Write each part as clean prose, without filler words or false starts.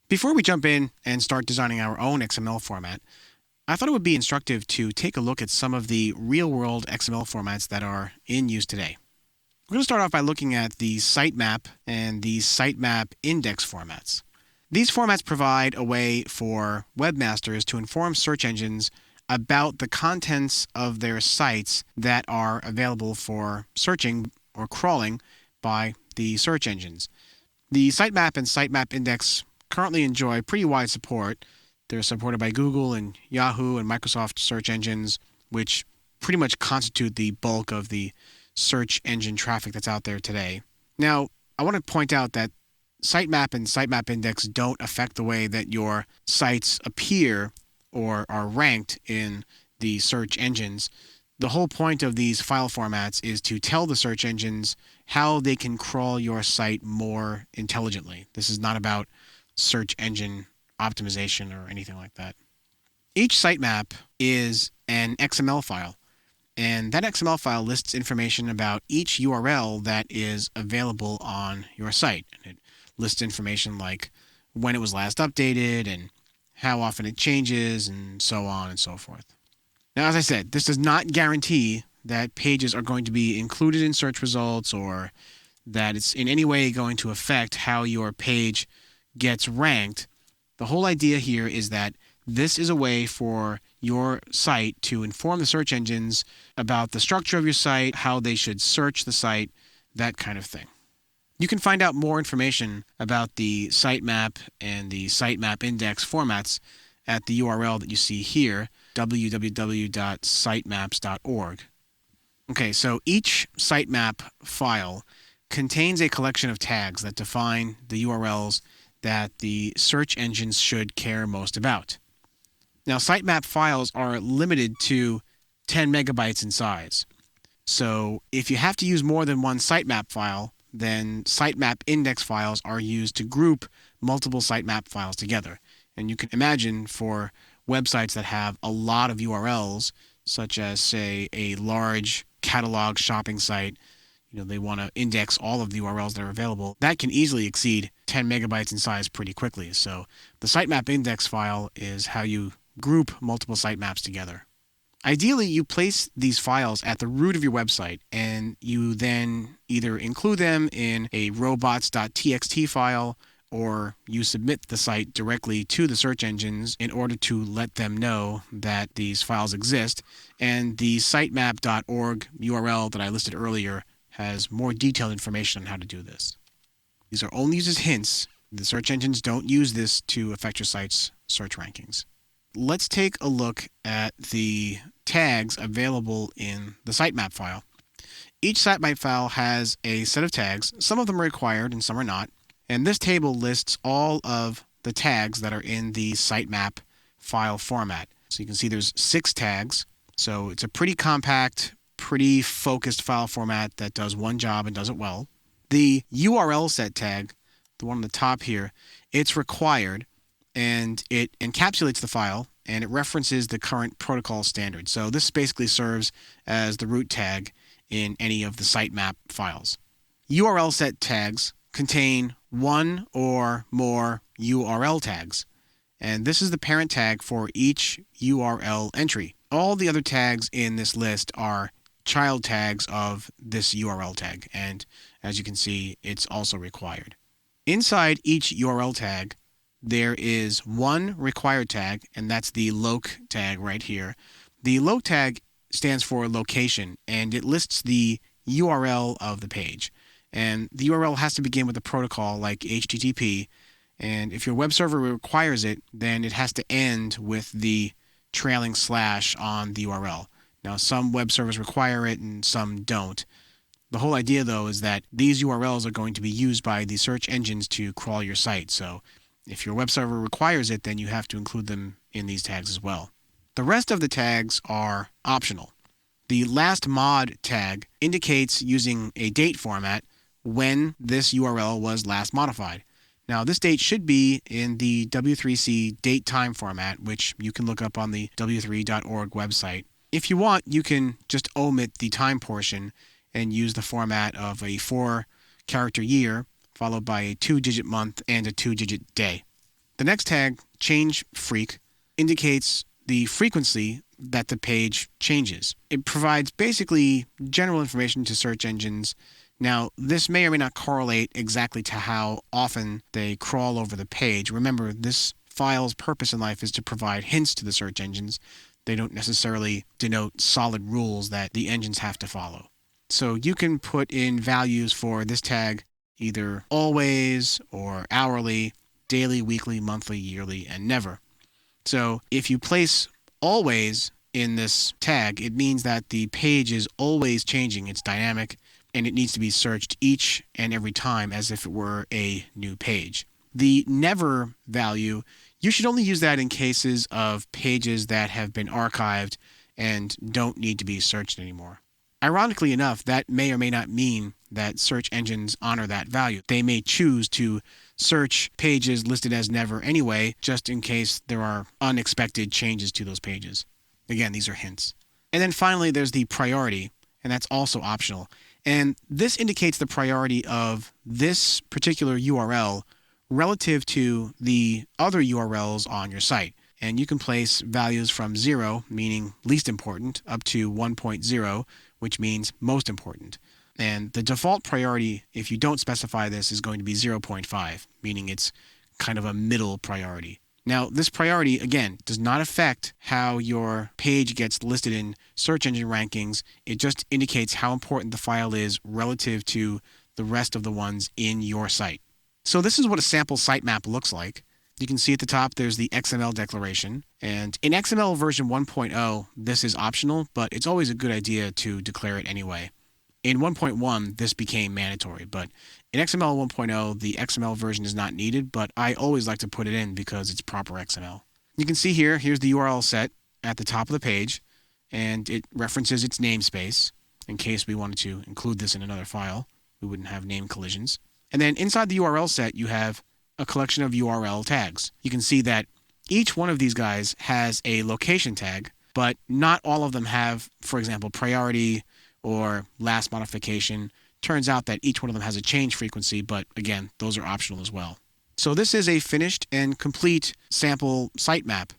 Before we jump in and start designing our own XML format, I thought it would be instructive to take a look at some of the real-world XML formats that are in use today. We're going to start off by looking at the Sitemap and the Sitemap index formats. These formats provide a way for webmasters to inform search engines about the contents of their sites that are available for searching or crawling by the search engines. The Sitemap and Sitemap index currently enjoy pretty wide support. They're supported by Google and Yahoo and Microsoft search engines, which pretty much constitute the bulk of the search engine traffic that's out there today. Now, I want to point out that Sitemap and Sitemap index don't affect the way that your sites appear or are ranked in the search engines. The whole point of these file formats is to tell the search engines how they can crawl your site more intelligently. This is not about search engine optimization or anything like that. Each sitemap is an XML file, and that XML file lists information about each URL that is available on your site. And it lists information like when it was last updated and how often it changes and so on and so forth. Now, as I said, this does not guarantee that pages are going to be included in search results or that it's in any way going to affect how your page gets ranked. The whole idea here is that this is a way for your site to inform the search engines about the structure of your site, how they should search the site, that kind of thing. You can find out more information about the sitemap and the sitemap index formats at the URL that you see here, www.sitemaps.org. Okay, so each sitemap file contains a collection of tags that define the URLs that the search engines should care most about. Now, sitemap files are limited to 10 megabytes in size. So if you have to use more than one sitemap file, then sitemap index files are used to group multiple sitemap files together. And you can imagine for websites that have a lot of URLs, such as, say, a large catalog shopping site, they want to index all of the URLs that are available. That can easily exceed 10 megabytes in size pretty quickly. So the sitemap index file is how you group multiple sitemaps together. Ideally, you place these files at the root of your website, and you then either include them in a robots.txt file or you submit the site directly to the search engines in order to let them know that these files exist. And the sitemap.org URL that I listed earlier has more detailed information on how to do this. These are only used as hints. The search engines don't use this to affect your site's search rankings. Let's take a look at the tags available in the sitemap file. Each sitemap file has a set of tags. Some of them are required and some are not. And this table lists all of the tags that are in the sitemap file format. So you can see there's 6 tags. So it's a pretty compact, pretty focused file format that does one job and does it well. The URL set tag, the one on the top here, it's required, and it encapsulates the file and it references the current protocol standard. So this basically serves as the root tag in any of the sitemap files. URL set tags contain one or more URL tags, and this is the parent tag for each URL entry. All the other tags in this list are child tags of this URL tag, and as you can see, it's also required. Inside each URL tag, there is one required tag, and that's the loc tag right here. The loc tag stands for location, and it lists the URL of the page. And the URL has to begin with a protocol like HTTP, and if your web server requires it, then it has to end with the trailing slash on the URL. Now, some web servers require it and some don't. The whole idea, though, is that these URLs are going to be used by the search engines to crawl your site. So if your web server requires it, then you have to include them in these tags as well. The rest of the tags are optional. The last mod tag indicates using a date format when this URL was last modified. Now, this date should be in the W3C date time format, which you can look up on the w3.org website. If you want, you can just omit the time portion and use the format of a 4-character year followed by a 2-digit month and a 2-digit day. The next tag, change freq, indicates the frequency that the page changes. It provides basically general information to search engines. Now, this may or may not correlate exactly to how often they crawl over the page. Remember, this file's purpose in life is to provide hints to the search engines. They don't necessarily denote solid rules that the engines have to follow. So you can put in values for this tag either always or hourly, daily, weekly, monthly, yearly, and never. So if you place always in this tag, it means that the page is always changing. It's dynamic, and it needs to be searched each and every time as if it were a new page. The never value, you should only use that in cases of pages that have been archived and don't need to be searched anymore. Ironically enough, that may or may not mean that search engines honor that value. They may choose to search pages listed as never anyway, just in case there are unexpected changes to those pages. Again, these are hints. And then finally, there's the priority, and that's also optional. And this indicates the priority of this particular URL relative to the other URLs on your site. And you can place values from 0, meaning least important, up to 1.0, which means most important. And the default priority, if you don't specify this, is going to be 0.5, meaning it's kind of a middle priority. Now, this priority, again, does not affect how your page gets listed in search engine rankings. It just indicates how important the file is relative to the rest of the ones in your site. So this is what a sample sitemap looks like. You can see at the top there's the XML declaration. And in XML version 1.0, this is optional, but it's always a good idea to declare it anyway. In 1.1, this became mandatory, but in XML 1.0, the XML version is not needed, but I always like to put it in because it's proper XML. You can see here's the URL set at the top of the page, and it references its namespace in case we wanted to include this in another file. We wouldn't have name collisions. And then inside the URL set, you have a collection of URL tags. You can see that each one of these guys has a location tag, but not all of them have, for example, priority or last modification. Turns out that each one of them has a change frequency, but again, those are optional as well. So this is a finished and complete sample sitemap.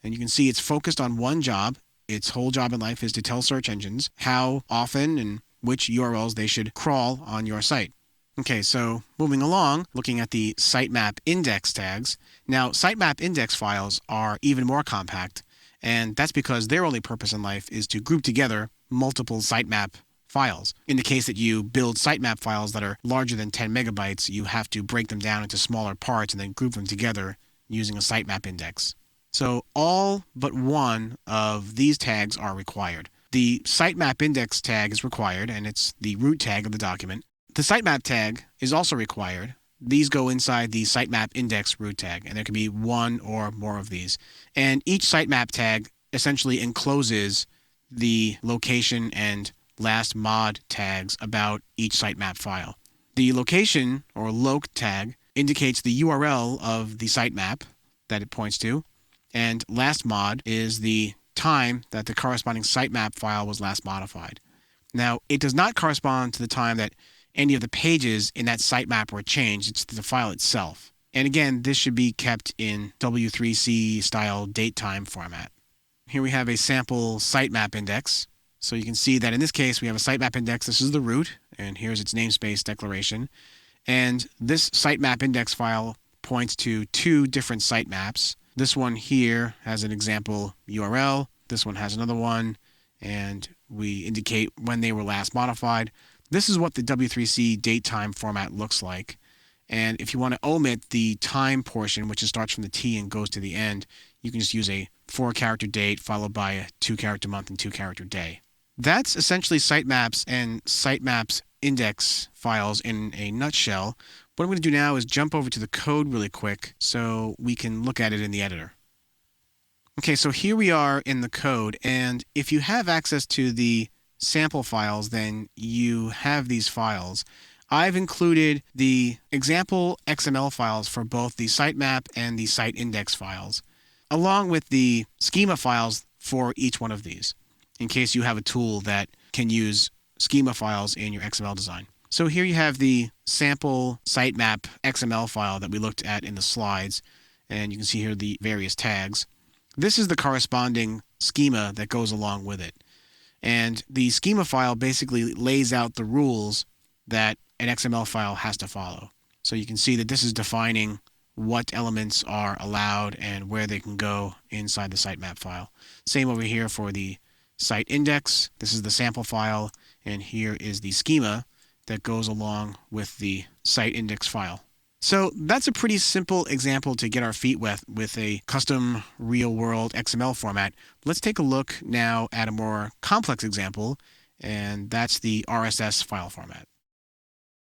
And you can see it's focused on one job. Its whole job in life is to tell search engines how often and which URLs they should crawl on your site. Okay, so moving along, looking at the sitemap index tags. Now, sitemap index files are even more compact, and that's because their only purpose in life is to group together multiple sitemap files. In the case that you build sitemap files that are larger than 10 megabytes, you have to break them down into smaller parts and then group them together using a sitemap index. So all but one of these tags are required. The sitemap index tag is required, and it's the root tag of the document. The sitemap tag is also required. These go inside the sitemap index root tag, and there can be one or more of these. And each sitemap tag essentially encloses the location and last mod tags about each sitemap file. The location, or loc tag, indicates the URL of the sitemap that it points to, and last mod is the time that the corresponding sitemap file was last modified. Now, it does not correspond to the time that any of the pages in that sitemap were changed. It's the file itself. And again, this should be kept in W3C style datetime format. Here we have a sample sitemap index. So you can see that in this case, we have a sitemap index. This is the root, and here's its namespace declaration. And this sitemap index file points to two different sitemaps. This one here has an example URL. This one has another one, and we indicate when they were last modified. This is what the W3C datetime format looks like. And if you want to omit the time portion, which starts from the T and goes to the end, you can just use a 4-character date followed by a 2-character month and 2-character day. That's essentially sitemaps and sitemaps index files in a nutshell. What I'm going to do now is jump over to the code really quick so we can look at it in the editor. Okay, so here we are in the code, and if you have access to the sample files, then you have these files. I've included the example XML files for both the sitemap and the site index files, along with the schema files for each one of these, in case you have a tool that can use schema files in your XML design. So here you have the sample sitemap XML file that we looked at in the slides. and you can see here the various tags. This is the corresponding schema that goes along with it. And the schema file basically lays out the rules that an XML file has to follow. So you can see that this is defining what elements are allowed and where they can go inside the sitemap file. Same over here for the site index. This is the sample file, and here is the schema that goes along with the site index file. So that's a pretty simple example to get our feet wet with a custom real-world XML format. Let's take a look now at a more complex example, and that's the RSS file format.